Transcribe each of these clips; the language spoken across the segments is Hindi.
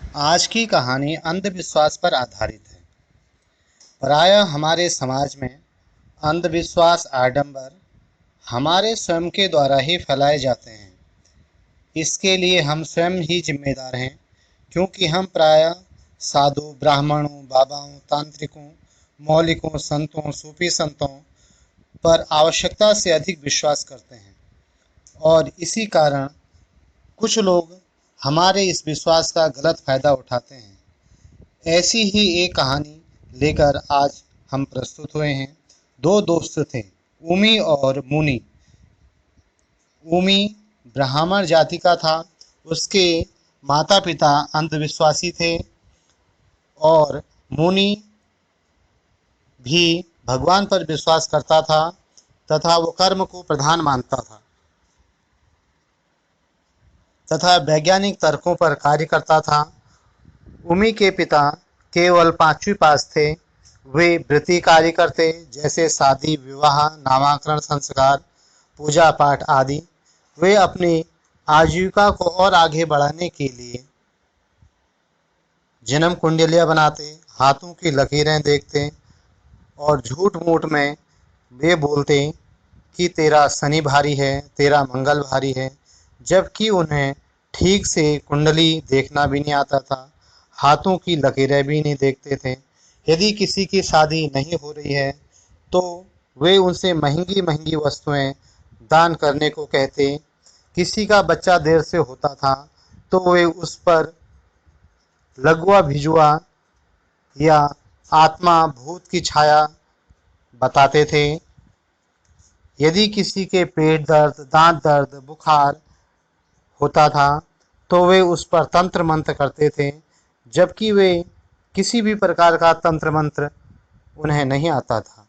आज की कहानी अंधविश्वास पर आधारित है। प्रायः हमारे समाज में अंधविश्वास आडंबर हमारे स्वयं के द्वारा ही फैलाए जाते हैं। इसके लिए हम स्वयं ही जिम्मेदार हैं, क्योंकि हम प्रायः साधु, ब्राह्मणों, बाबाओं, तांत्रिकों, मौलिकों, संतों, सूफी संतों पर आवश्यकता से अधिक विश्वास करते हैं और इसी कारण कुछ लोग हमारे इस विश्वास का गलत फायदा उठाते हैं। ऐसी ही एक कहानी लेकर आज हम प्रस्तुत हुए हैं। दो दोस्त थे, उमी और मुनि। उमी ब्राह्मण जाति का था। उसके माता पिता अंधविश्वासी थे और मुनि भी भगवान पर विश्वास करता था तथा वो कर्म को प्रधान मानता था तथा वैज्ञानिक तर्कों पर कार्य करता था। उमी के पिता केवल 5वीं पास थे। वे वृत्ति कार्य करते, जैसे शादी, विवाह, नामकरण संस्कार, पूजा पाठ आदि। वे अपनी आजीविका को और आगे बढ़ाने के लिए जन्म कुंडलियाँ बनाते, हाथों की लकीरें देखते और झूठ मूठ में वे बोलते कि तेरा शनि भारी है, तेरा मंगल भारी है, जबकि उन्हें ठीक से कुंडली देखना भी नहीं आता था, हाथों की लकीरें भी नहीं देखते थे। यदि किसी की शादी नहीं हो रही है तो वे उनसे महंगी महंगी वस्तुएं दान करने को कहते। किसी का बच्चा देर से होता था तो वे उस पर लघुआ भिजुआ या आत्मा भूत की छाया बताते थे। यदि किसी के पेट दर्द, दांत दर्द, बुखार होता था तो वे उस पर तंत्र मंत्र करते थे, जबकि वे किसी भी प्रकार का तंत्र मंत्र उन्हें नहीं आता था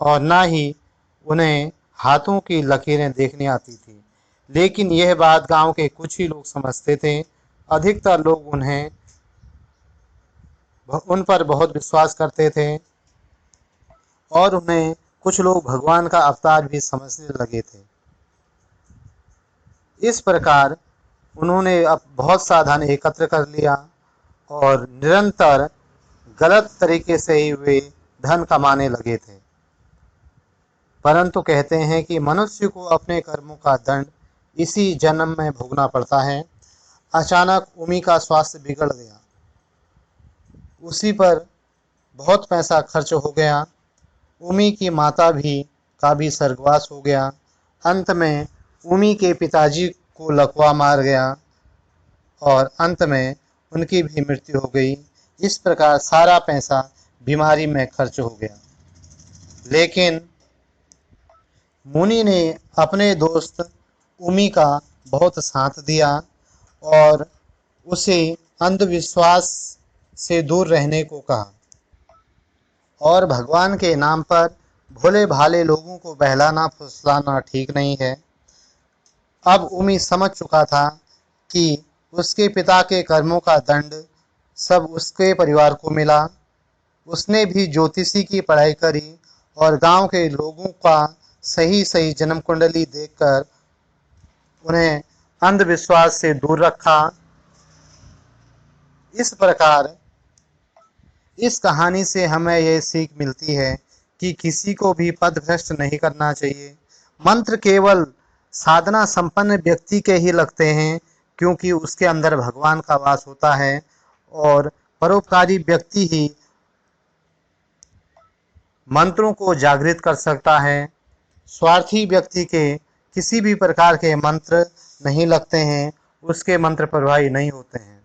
और ना ही उन्हें हाथों की लकीरें देखनी आती थी। लेकिन यह बात गांव के कुछ ही लोग समझते थे। अधिकतर लोग उन पर बहुत विश्वास करते थे और उन्हें कुछ लोग भगवान का अवतार भी समझने लगे थे। इस प्रकार उन्होंने अब बहुत साधन एकत्र कर लिया और निरंतर गलत तरीके से ही वे धन कमाने लगे थे। परंतु कहते हैं कि मनुष्य को अपने कर्मों का दंड इसी जन्म में भोगना पड़ता है। अचानक उमी का स्वास्थ्य बिगड़ गया। उसी पर बहुत पैसा खर्च हो गया। उमी की माता का भी स्वर्गवास हो गया। अंत में उमी के पिताजी को लकवा मार गया और अंत में उनकी भी मृत्यु हो गई। इस प्रकार सारा पैसा बीमारी में खर्च हो गया। लेकिन मुनि ने अपने दोस्त उमी का बहुत साथ दिया और उसे अंधविश्वास से दूर रहने को कहा और भगवान के नाम पर भोले भाले लोगों को बहलाना फुसलाना ठीक नहीं है। अब उमी समझ चुका था कि उसके पिता के कर्मों का दंड सब उसके परिवार को मिला। उसने भी ज्योतिषी की पढ़ाई करी और गांव के लोगों का सही सही जन्म कुंडली देखकर उन्हें अंधविश्वास से दूर रखा। इस प्रकार इस कहानी से हमें यह सीख मिलती है कि किसी को भी पथभ्रष्ट नहीं करना चाहिए। मंत्र केवल साधना संपन्न व्यक्ति के ही लगते हैं, क्योंकि उसके अंदर भगवान का वास होता है और परोपकारी व्यक्ति ही मंत्रों को जागृत कर सकता है। स्वार्थी व्यक्ति के किसी भी प्रकार के मंत्र नहीं लगते हैं, उसके मंत्र प्रभावी नहीं होते हैं।